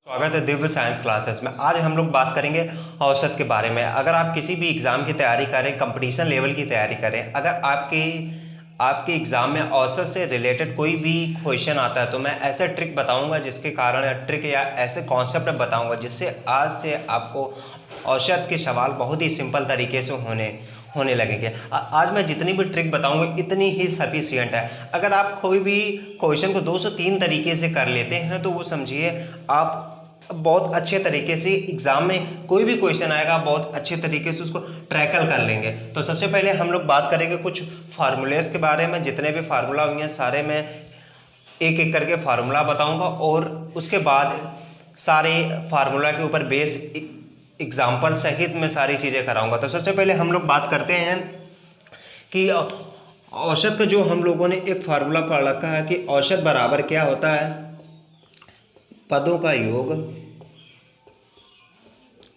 स्वागत है Divya science classes में। आज हम लोग बात करेंगे औसत के बारे में। अगर आप किसी भी एग्ज़ाम की तैयारी करें, कंपटीशन लेवल की तैयारी करें, अगर आपके एग्ज़ाम में औसत से रिलेटेड कोई भी क्वेश्चन आता है तो मैं ऐसे ट्रिक बताऊंगा जिसके कारण ट्रिक या ऐसे कॉन्सेप्ट बताऊंगा जिससे आज से आपको औसत के सवाल बहुत ही सिंपल तरीके से होने लगेंगे। आज मैं जितनी भी ट्रिक बताऊंगा इतनी ही सफिशिएंट है। अगर आप कोई भी क्वेश्चन को 2 से 3 तरीके से कर लेते हैं तो वो समझिए आप बहुत अच्छे तरीके से एग्जाम में कोई भी क्वेश्चन आएगा बहुत अच्छे तरीके से उसको ट्रैकल कर लेंगे। तो सबसे पहले हम लोग बात करेंगे कुछ फार्मूलेस के बारे में। जितने भी फार्मूला होंगे सारे मैं एक एक करके फार्मूला बताऊंगा और उसके बाद सारे फार्मूला के ऊपर बेस एग्जाम्पल सहित मैं सारी चीज़ें कराऊंगा। तो सबसे पहले हम लोग बात करते हैं कि औसत का जो हम लोगों ने एक फार्मूला पढ़ रखा है कि औसत बराबर क्या होता है, पदों का योग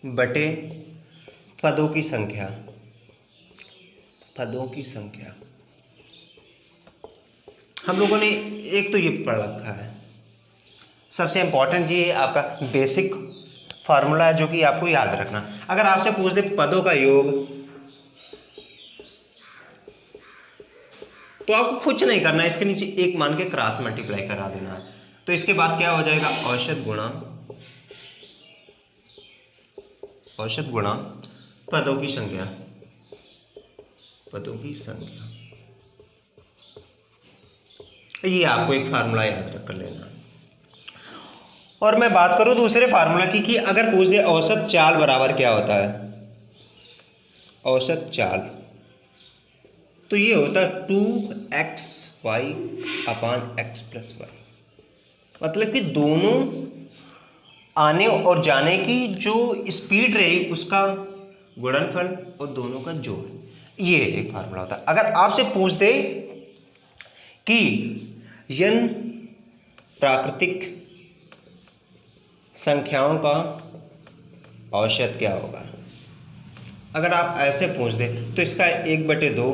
बटे पदों की संख्या। पदों की संख्या हम लोगों ने एक तो ये पढ़ रखा है। सबसे इंपॉर्टेंट ये आपका बेसिक फार्मूला है जो कि आपको याद रखना। अगर आपसे पूछ दे पदों का योग तो आपको कुछ नहीं करना है, इसके नीचे एक मान के क्रॉस मल्टीप्लाई करा देना है। तो इसके बाद क्या हो जाएगा, औसत गुणा पदों की संख्या। पदों की संख्या ये आपको एक फार्मूला याद रख कर लेना। और मैं बात करूं दूसरे फार्मूला की कि अगर पूछ दे औसत चाल बराबर क्या होता है, औसत चाल तो ये होता है 2xy अपान x प्लस वाई। मतलब कि दोनों आने और जाने की जो स्पीड रही उसका गुणनफल और दोनों का जोड़, ये एक फार्मूला होता है। अगर आपसे पूछ दे कि n प्राकृतिक संख्याओं का औसत क्या होगा, अगर आप ऐसे पूछ दे तो इसका 1/2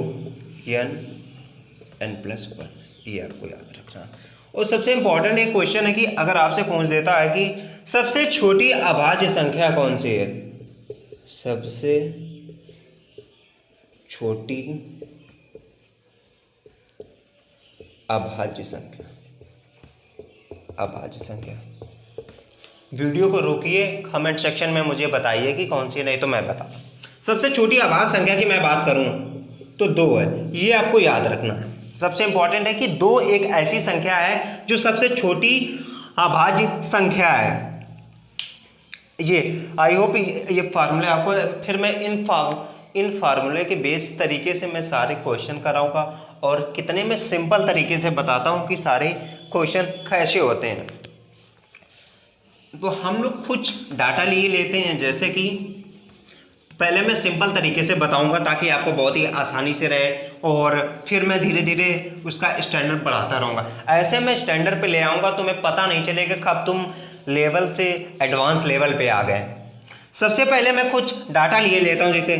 n प्लस 1, ये आपको याद रखना। और सबसे इंपॉर्टेंट एक क्वेश्चन है कि अगर आपसे पूछ देता है कि सबसे छोटी अभाज्य संख्या कौन सी है, सबसे छोटी अभाज्य संख्या। अभाज्य संख्या वीडियो को रोकिए, कमेंट सेक्शन में मुझे बताइए कि कौन सी, नहीं तो मैं बताता। सबसे छोटी अभाज्य संख्या की मैं बात करूं तो 2 है, ये आपको याद रखना है। सबसे इंपॉर्टेंट है कि 2 एक ऐसी संख्या है जो सबसे छोटी अभाज्य संख्या है। ये आई होप ये फार्मूले आपको, फिर मैं इन फार्मूले के बेस तरीके से मैं सारे क्वेश्चन कराऊंगा और कितने में सिंपल तरीके से बताता हूं कि सारे क्वेश्चन कैसे होते हैं। तो हम लोग कुछ डाटा लिए लेते हैं, जैसे कि पहले मैं सिंपल तरीके से बताऊंगा ताकि आपको बहुत ही आसानी से रहे और फिर मैं धीरे धीरे उसका स्टैंडर्ड बढ़ाता रहूँगा। ऐसे मैं स्टैंडर्ड पे ले आऊँगा तो मैं पता नहीं चलेगा कब तुम लेवल से एडवांस लेवल पे आ गए। सबसे पहले मैं कुछ डाटा लिए लेता हूँ, जैसे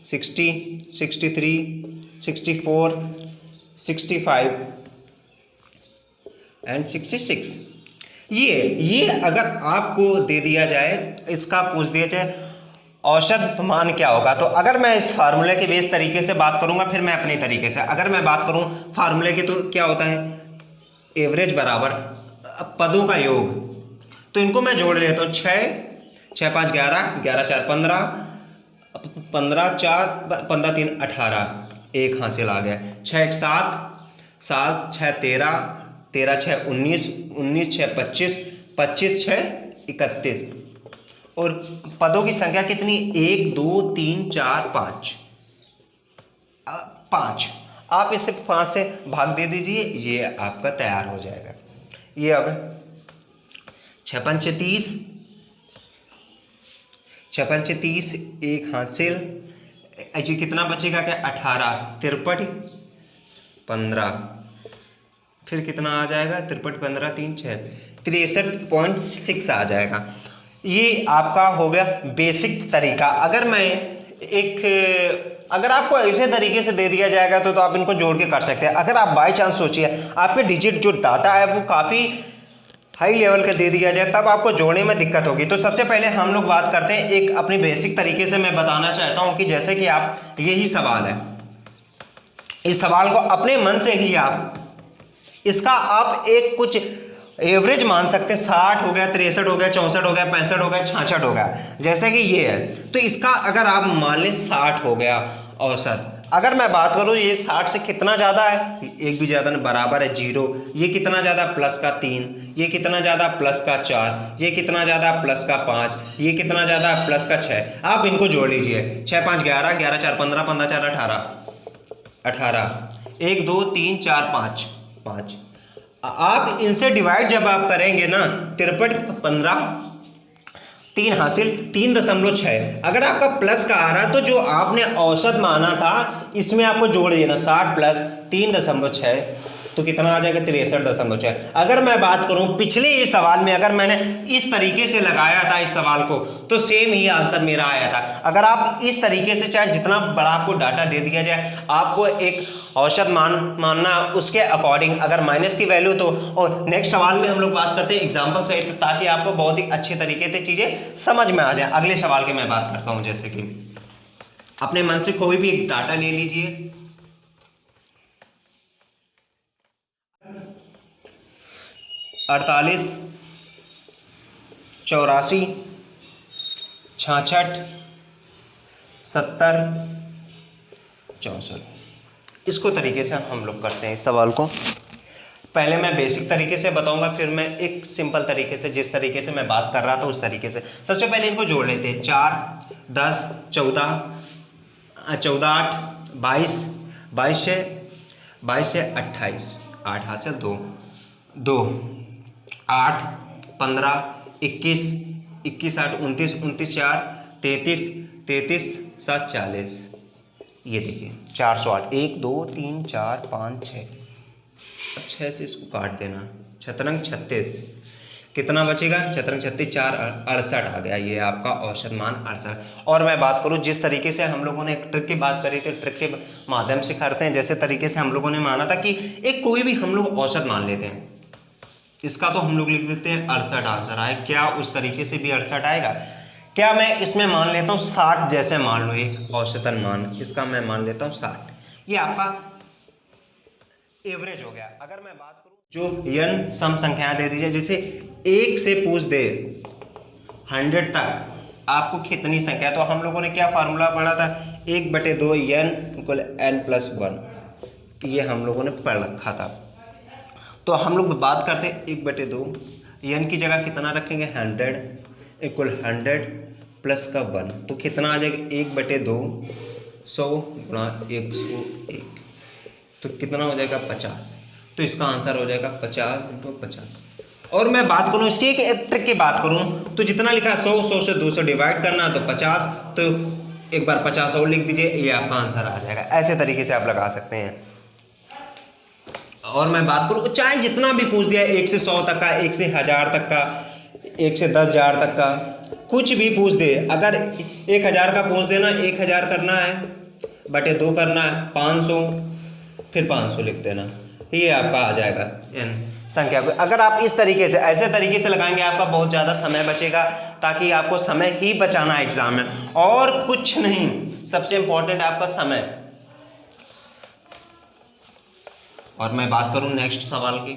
60, 63, 64, 65 एंड 66। ये अगर आपको दे दिया जाए, इसका पूछ दिया जाए औसत मान क्या होगा, तो अगर मैं इस फार्मूले के बेस तरीके से बात करूंगा, फिर मैं अपने तरीके से अगर मैं बात करूं फार्मूले की तो क्या होता है, एवरेज बराबर पदों का योग। तो इनको मैं जोड़ लेता हूं, 6 5 11 11 4 15 15 4 15 3 18, एक हासिल आ गया। 6 1 7 7 6 13 13 6 19 19 6 25 25 6 31 और पदों की संख्या कितनी, 1 2 3 4 5। आप इसे 5 से भाग दे दीजिए, ये आपका तैयार हो जाएगा। ये अब 6 5 30, 6 5 30 एक हासिल, जी कितना बचेगा क्या, 18 63 15, फिर कितना आ जाएगा, 63 15 3 6 63.6 आ जाएगा। ये आपका हो गया बेसिक तरीका। अगर आपको ऐसे तरीके से दे दिया जाएगा तो आप इनको जोड़ के कर सकते हैं। अगर आप बाय चांस सोचिए आपके डिजिट जो डाटा है वो काफ़ी हाई लेवल का दे दिया जाए तब आपको जोड़ने में दिक्कत होगी। तो सबसे पहले हम लोग बात करते हैं, एक अपनी बेसिक तरीके से मैं बताना चाहता हूं कि जैसे कि आप, यही सवाल है, इस सवाल को अपने मन से ही इसका आप एक कुछ एवरेज मान सकते हैं। 60 हो गया, 63 हो गया, 64 हो गया, 65 हो गया, 66 हो गया, जैसे कि ये है। तो इसका अगर आप मान लें 60 हो गया औसत, अगर मैं बात करूं ये 60 से कितना ज़्यादा है, एक भी ज़्यादा नहीं, बराबर है 0। ये कितना ज़्यादा, प्लस का 3। ये कितना ज़्यादा, प्लस का 4। ये कितना ज़्यादा, प्लस का 5। ये कितना ज़्यादा, प्लस का 6। आप इनको जोड़ लीजिए, 6 5 11, 11 4 15, 15 4 18, 1 2 3 4 5 5। आप इनसे डिवाइड जब आप करेंगे ना, 53 15 3 हासिल 3.6। अगर आपका प्लस का आ रहा तो जो आपने औसत माना था इसमें आपको जोड़ देना 60 प्लस 3.6, तो कितना आ जाएगा, 63.6। अगर मैं बात करूं पिछले इस सवाल में, अगर मैंने इस तरीके से लगाया था इस सवाल को, तो सेम ही आंसर मेरा आया था। अगर आप इस तरीके से, चाहे जितना बड़ा आपको डाटा दे दिया जाए, आपको एक औसत मानना उसके अकॉर्डिंग, अगर माइनस की वैल्यू तो। और नेक्स्ट सवाल में हम लोग बात करते हैं एग्जाम्पल सहित, ताकि आपको बहुत ही अच्छे तरीके से चीजें समझ में आ जाए। अगले सवाल की मैं बात करता हूं, जैसे कि अपने मन से कोई भी एक डाटा ले लीजिए। 48 84 66 70 64, इसको तरीके से हम लोग करते हैं इस सवाल को। पहले मैं बेसिक तरीके से बताऊंगा, फिर मैं एक सिंपल तरीके से, जिस तरीके से मैं बात कर रहा था उस तरीके से। सबसे पहले इनको जोड़ लेते हैं। 4 10 14 14 8 22 22 से 28, 8 हासिल 2 2 8 15 21 21 8 29 29 4 33 33 7 40। ये देखिए 408, 1 2 3 4 5 6। अब 6 से इसको काट देना, छतरंग 36, कितना बचेगा, छतरंग 36 4 68 आ गया। ये आपका औसत मान 68। और मैं बात करूं जिस तरीके से हम लोगों ने एक ट्रिक की बात करी थी, ट्रिक के माध्यम से करते हैं। जैसे तरीके से हम लोगों ने माना था कि एक कोई भी हम लोग औसत मान लेते हैं, इसका तो हम लोग लिख देते हैं 68 आंसर आए। क्या उस तरीके से भी 68 आएगा? क्या मैं इसमें मान लेता हूँ 60, जैसे मान लो एक औसतन मान, इसका मैं मान लेता हूँ 60, ये आपका एवरेज हो गया। अगर मैं बात करूं जो n सम संख्याएं दे दीजिए, जैसे 1 से पूछ दे 100 तक आपको कितनी संख्या, तो हम लोगों ने क्या फार्मूला पढ़ा था, 1/2 n = n+1, ये हम लोगों ने पढ़ रखा था। तो हम लोग बात करते हैं 1/2, n की जगह कितना रखेंगे, 100 = 100 प्लस का 1, तो कितना आ जाएगा, 1/2 100 गुणा 101, तो कितना हो जाएगा, 50। तो इसका आंसर हो जाएगा 50 × 50। और मैं बात करूं इसकी एक ट्रिक की बात करूं, तो जितना लिखा 100 से 200 डिवाइड करना, तो 50, तो एक बार 50 और लिख दीजिए, ये आपका आंसर आ जाएगा। ऐसे तरीके से आप लगा सकते हैं। और मैं बात करूं चाहे जितना भी पूछ दिया, 1 से 100 तक का, 1 से 1000 तक का, 1 से 10,000 तक का, कुछ भी पूछ दे, अगर 1000 का पूछ देना, 1000 करना है बटे 2 करना है, 500 फिर 500 लिख देना, ये आपका आ जाएगा n संख्या को। अगर आप इस तरीके से, ऐसे तरीके से लगाएंगे, आपका बहुत ज़्यादा समय बचेगा, ताकि आपको समय ही बचाना है एग्जाम में, और कुछ नहीं। सबसे इंपॉर्टेंट आपका समय। और मैं बात करूं नेक्स्ट सवाल की,